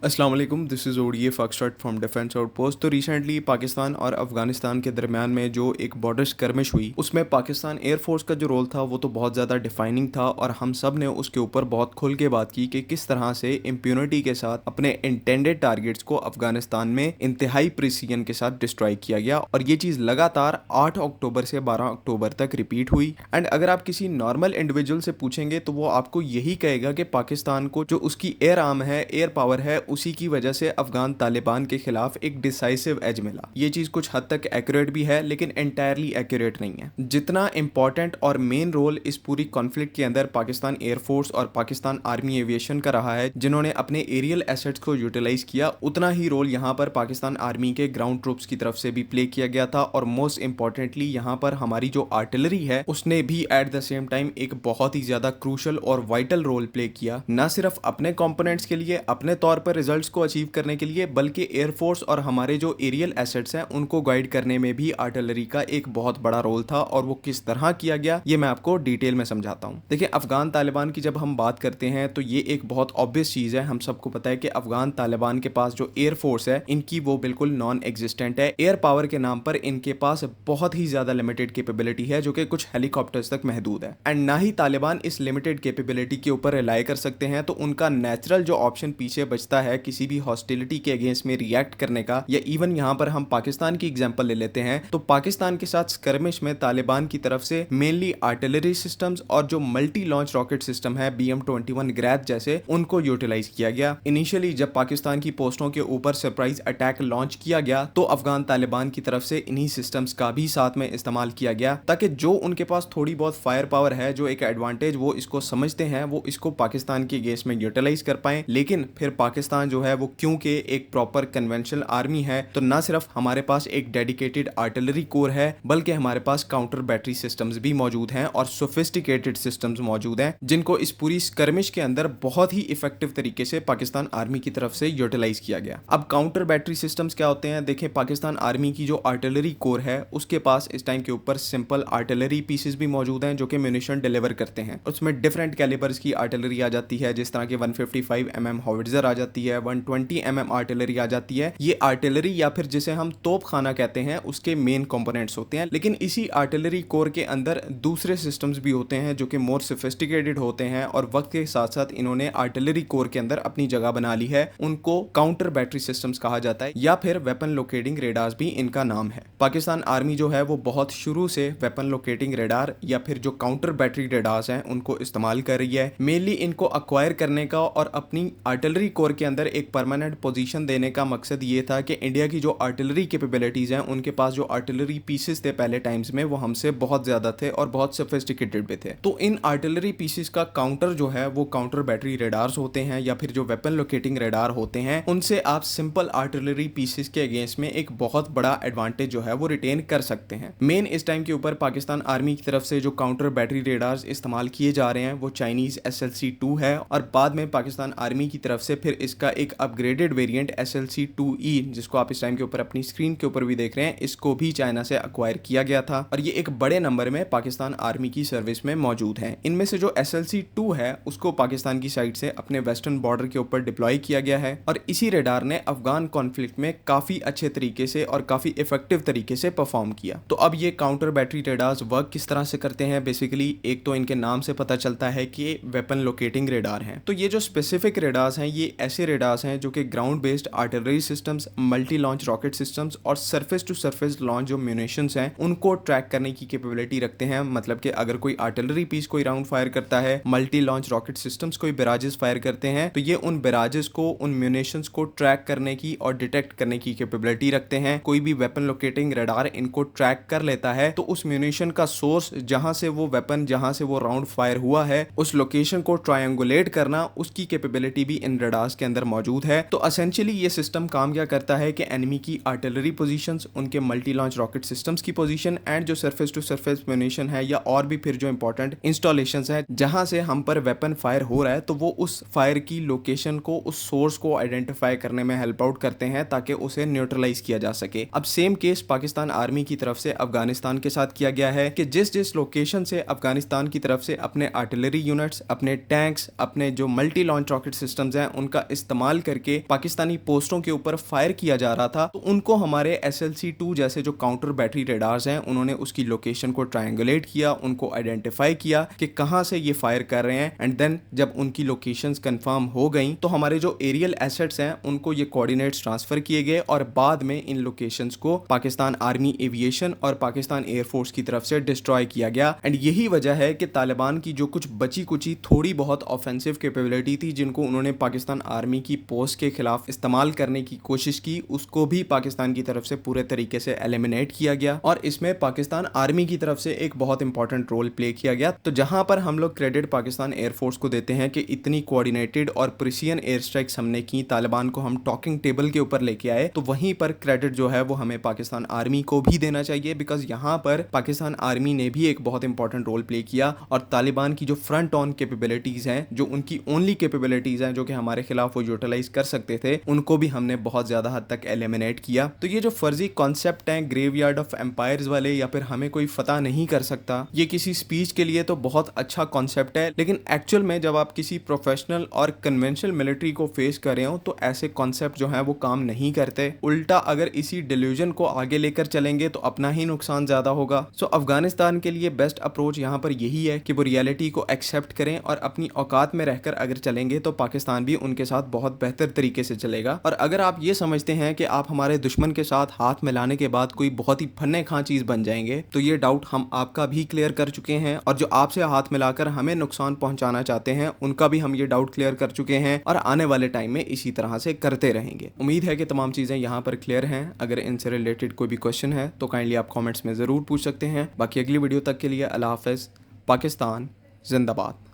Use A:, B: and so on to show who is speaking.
A: अस्सलाम वालेकुम, this is ODA foxtrot from defence outpost. तो रिसेंटली पाकिस्तान और अफगानिस्तान के दरमियान में जो एक बॉर्डर स्कर्मिश हुई, उसमें पाकिस्तान एयरफोर्स का जो रोल था वो तो बहुत ज़्यादा डिफाइनिंग था और हम सब ने उसके ऊपर बहुत खुल के बात की कि किस तरह से इम्प्यूनिटी के साथ अपने इंटेंडेड टारगेट्स को अफगानिस्तान में इंतहाई प्रिसीजन के साथ डिस्ट्रॉय किया गया। और ये चीज़ लगातार 8 अक्टूबर से 12 अक्टूबर तक रिपीट हुई। एंड अगर आप किसी नॉर्मल इंडिविजुअल से पूछेंगे तो वो आपको यही कहेगा कि पाकिस्तान को जो उसकी एयर आर्म है, एयर पावर है, उसी की वजह से अफगान तालिबान के खिलाफ एक डिसाइसिव एज मिला। ये चीज कुछ हद तक एक्यूरेट भी है लेकिन एंटायरली एक्यूरेट नहीं है। जितना इंपॉर्टेंट और मेन रोल इस पूरी कॉन्फ्लिक्ट के अंदर पाकिस्तान एयरफोर्स और पाकिस्तान आर्मी एविएशन का रहा है, जिन्होंने अपने एरियल एसेट्स को यूटिलाइज किया, उतना ही रोल यहाँ पर पाकिस्तान आर्मी के ग्राउंड ट्रूप्स की तरफ से भी प्ले किया गया था। और मोस्ट इंपॉर्टेंटली यहाँ पर हमारी जो आर्टिलरी है उसने भी एट द सेम टाइम एक बहुत ही ज्यादा क्रूशल और वाइटल रोल प्ले किया, ना सिर्फ अपने कंपोनेंट्स के लिए, अपने तौर पर रिजल्ट्स को अचीव करने के लिए, बल्कि एयरफोर्स और हमारे जो एरियल एसेट्स हैं उनको गाइड करने में भी आर्टिलरी का एक बहुत बड़ा रोल था। और वो किस तरह किया गया ये मैं आपको डिटेल में समझाता हूँ। देखिए, अफगान तालिबान की जब हम बात करते हैं तो ये एक बहुत ऑब्वियस चीज है। हम सबको पता है कि अफगान तालिबान के पास जो एयरफोर्स है इनकी वो बिल्कुल नॉन एग्जिस्टेंट है। एयर पावर के नाम पर इनके पास बहुत ही ज्यादा लिमिटेड कैपेबिलिटी है, जो कि कुछ हेलीकॉप्टर्स तक महदूद है। एंड ना ही तालिबान इस लिमिटेड कैपेबिलिटी के ऊपर रिलाई कर सकते हैं। तो उनका नेचुरल जो ऑप्शन पीछे बचता है किसी भी हॉस्टिलिटी के अगेंस्ट में रिएक्ट करने का, या इवन यहाँ पर हम पाकिस्तान की एग्जांपल ले लेते हैं तो पाकिस्तान के साथ स्कर्मिश में तालिबान की तरफ से मेनली आर्टिलरी सिस्टम्स और जो मल्टी लॉन्च रॉकेट सिस्टम है BM-21 ग्रैद जैसे, उनको यूटिलाइज किया गया। इनिशियली जब पाकिस्तान की पोस्टों के ऊपर सरप्राइज अटैक लॉन्च किया गया तो अफगान तालिबान की तरफ से इन्हीं सिस्टम्स का भी साथ में इस्तेमाल किया गया, ताकि जो उनके पास थोड़ी बहुत फायर पावर है, जो एक एडवांटेज वो इसको समझते हैं, वो इसको पाकिस्तान के अगेंस्ट में यूटिलाइज कर पाए। लेकिन फिर पाकिस्तान जो है वो क्योंकि एक प्रॉपर कन्वेंशनल आर्मी है, तो ना सिर्फ हमारे पास एक डेडिकेटेड आर्टिलरी कोर है, बल्कि हमारे पास काउंटर बैटरी सिस्टम्स भी मौजूद हैं और सोफिस्टिकेटेड सिस्टम्स मौजूद हैं, जिनको इस पूरी स्कर्मिश के अंदर बहुत ही इफेक्टिव तरीके से पाकिस्तान आर्मी की तरफ से यूटिलाइज किया गया। अब काउंटर बैटरी सिस्टम्स क्या होते हैं? देखें, पाकिस्तान आर्मी की जो आर्टिलरी कोर है उसके पास इस टाइम के ऊपर सिंपल आर्टिलरी पीसेस भी मौजूद हैं जो कि म्यूनिशन डिलीवर करते हैं। उसमें डिफरेंट कैलिबर्स की आर्टिलरी आ जाती है, जिस तरह की 155 mm हॉविट्जर आ जाती है, 120 mm आर्टिलरी आ जाती है। ये आर्टिलरी या फिर जिसे हम तोप खाना कहते हैं उसके मेन कंपोनेंट्स होते हैं। लेकिन इसी आर्टिलरी कोर के अंदर दूसरे सिस्टम्स भी होते हैं जो कि मोर सोफिस्टिकेटेड होते हैं और वक्त के साथ साथ इन्होंने आर्टिलरी कोर के अंदर अपनी जगह बना ली है। उनको काउंटर बैटरी सिस्टम्स कहा जाता है या फिर वेपन लोकेटिंग रेडार्स भी इनका नाम है। पाकिस्तान आर्मी जो है वो बहुत शुरू से वेपन लोकेटिंग रेडार या फिर जो काउंटर बैटरी रेडार्स हैं उनको इस्तेमाल कर रही है। मेनली इनको अक्वायर करने का और अपनी आर्टिलरी कोर के अंदर एक परमानेंट पोजीशन देने का मकसद ये था कि इंडिया की जो आर्टिलरी कैपेबिलिटीज हैं, उनके पास जो आर्टिलरी पीसेस थे पहले टाइम्स में, वो हमसे बहुत ज्यादा थे और बहुत सोफिस्टिकेटेड भी थे। तो इन आर्टिलरी पीसेस का काउंटर जो है वो काउंटर बैटरी रेडार्स होते हैं या फिर जो वेपन लोकेटिंग रेडार होते हैं, उनसे आप सिंपल आर्टिलरी पीसेस के अगेंस्ट में एक बहुत बड़ा एडवांटेज जो है वो रिटेन कर सकते हैं। मेन इस टाइम के ऊपर पाकिस्तान आर्मी की तरफ से जो काउंटर बैटरी रेडार्स इस्तेमाल किए जा रहे हैं वो चाइनीज SLC-2 है, और बाद में पाकिस्तान आर्मी की तरफ से फिर इसका एक अपग्रेडेड वेरिएंट SLC-2E, जिसको आप इस टाइम के ऊपर अपनी स्क्रीन के ऊपर भी देख रहे हैं, इसको भी चाइना से अक्वायर किया गया था और ये एक बड़े नंबर में पाकिस्तान आर्मी की सर्विस में मौजूद है। इनमें से जो SLC-2 है उसको पाकिस्तान की साइड से अपने वेस्टर्न बॉर्डर के ऊपर डिप्लॉय किया गया है और इसी रेडार ने अफगान कॉन्फ्लिक्ट में काफी अच्छे तरीके से और काफी इफेक्टिव तरीके से परफॉर्म किया। तो अब ये काउंटर बैटरी रेडार्स वर्क किस तरह से करते हैं? बेसिकली एक तो इनके नाम से पता चलता है कि वेपन लोकेटिंग रेडार हैं। तो ये जो स्पेसिफिक रेडार्स हैं ये ऐसे रेडार्स हैं जो कि ground based artillery systems, multi launch rocket systems और सरफेस टू सरफेस लॉन्च जो म्यूनिशंस हैं उनको ट्रैक करने की कैपेबिलिटी रखते हैं। मतलब कि अगर कोई आर्टिलरी पीस कोई राउंड फायर करता है, मल्टी लॉन्च रॉकेट सिस्टम्स कोई बैराजेस फायर करते हैं, तो ये उन बैराजेस को, उन म्यूनिशंस को ट्रैक करने की और डिटेक्ट करने की कैपेबिलिटी रखते हैं। कोई भी वेपन लोकेटिंग रेडार इनको ट्रैक कर लेता है तो उस म्यूनिशन का सोर्स, जहां से वो वेपन, जहां से वो राउंड फायर हुआ है, उस लोकेशन को ट्रायंगुलेट करना, उसकी कैपेबिलिटी भी इन रेडार्स के अंदर मौजूद है। तो एसेंशियली ये सिस्टम काम क्या करता है कि एनिमी की आर्टिलरी पोजीशंस, उनके मल्टी लॉन्च रॉकेट सिस्टम्स की पोजीशन एंड जो सरफेस टू सरफेस म्यूनिशन है या और भी फिर जो इंपॉर्टेंट इंस्टॉलेशंस है जहां से हम पर वेपन फायर हो रहा है, तो वो उस फायर की लोकेशन को, उस सोर्स को आइडेंटिफाई करने में हेल्प आउट करते हैं ताकि उसे न्यूट्रलाइज किया जा सके। अब सेम केस पाकिस्तान आर्मी की तरफ से अफगानिस्तान के साथ किया गया है कि जिस जिस लोकेशन से अफगानिस्तान की तरफ से अपने आर्टिलरी यूनिट्स, अपने टैंक्स, अपने जो मल्टी लॉन्च रॉकेट सिस्टम्स हैं उनका इस्तेमाल करके पाकिस्तानी पोस्टों के ऊपर फायर किया जा रहा था, तो उनको हमारे SLC-2 जैसे जो काउंटर बैटरी रेडार्स हैं उन्होंने उसकी लोकेशन को ट्रायंगुलेट किया, उनको आइडेंटिफाई किया कि कहां से ये फायर कर रहे हैं। एंड देन जब उनकी लोकेशंस कंफर्म हो गई तो हमारे जो एरियल एसेट्स हैं उनको ये कोऑर्डिनेट्स ट्रांसफर किए गए और बाद में इन लोकेशंस को पाकिस्तान आर्मी एविएशन और पाकिस्तान एयरफोर्स की तरफ से डिस्ट्रॉय किया गया। एंड यही वजह है कि तालिबान की जो कुछ बची कुची थोड़ी बहुत ऑफेंसिव कैपेबिलिटी थी जिनको उन्होंने पाकिस्तान आर्मी की पोस्ट के खिलाफ इस्तेमाल करने की कोशिश की, उसको भी पाकिस्तान की तरफ से पूरे तरीके से एलिमिनेट किया गया और इसमें पाकिस्तान आर्मी की तरफ से एक बहुत इंपॉर्टेंट रोल प्ले किया गया। तो जहां पर हम लोग क्रेडिट पाकिस्तान एयरफोर्स को देते हैं कि इतनी कोऑर्डिनेटेड और प्रिसिजन एयर स्ट्राइक्स हमने की, तालिबान को हम टॉकिंग टेबल के ऊपर लेके आए, तो वहीं पर क्रेडिट जो है वो हमें पाकिस्तान आर्मी को भी देना चाहिए, बिकॉज यहाँ पर पाकिस्तान आर्मी ने भी एक बहुत इंपॉर्टेंट रोल प्ले किया और तालिबान की जो फ्रंट ऑन कैपेबिलिटीज हैं, जो उनकी ओनली कैपेबिलिटीज हैं जो कि हमारे खिलाफ वो यूटिलाइज कर सकते थे, उनको भी हमने बहुत ज्यादा हद तक एलिमिनेट किया। तो ये जो फर्जी कॉन्सेप्ट हैं ग्रेवयार्ड ऑफ एम्पायर्स वाले या फिर हमें कोई फतह नहीं कर सकता, ये किसी स्पीच के लिए तो बहुत अच्छा कॉन्सेप्ट है, लेकिन एक्चुअल में जब आप किसी प्रोफेशनल और कन्वेंशनल मिलिट्री को फेस कर रहे हो तो ऐसे कॉन्सेप्ट जो है वो काम नहीं करते। उल्टा अगर इसी डिल्यूजन को आगे लेकर चलेंगे तो अपना ही नुकसान ज्यादा होगा। सो अफगानिस्तान के लिए बेस्ट अप्रोच यहाँ पर यही है कि वो रियलिटी को एक्सेप्ट करें और अपनी औकात में रहकर अगर चलेंगे तो पाकिस्तान भी उनके साथ बहुत बेहतर तरीके से चलेगा। और अगर आप ये समझते हैं कि आप हमारे दुश्मन के साथ हाथ मिलाने के बाद कोई बहुत ही फन्ने खां चीज बन जाएंगे, तो ये डाउट हम आपका भी क्लियर कर चुके हैं और जो आपसे हाथ मिलाकर हमें नुकसान पहुंचाना चाहते हैं उनका भी हम ये डाउट क्लियर कर चुके हैं और आने वाले टाइम में इसी तरह से करते रहेंगे। उम्मीद है कि तमाम चीजें यहाँ पर क्लियर हैं। अगर इनसे रिलेटेड कोई भी क्वेश्चन है तो काइंडली आप कमेंट्स में जरूर पूछ सकते हैं। बाकी अगली वीडियो तक के लिए अल्लाह हाफिज। पाकिस्तान जिंदाबाद।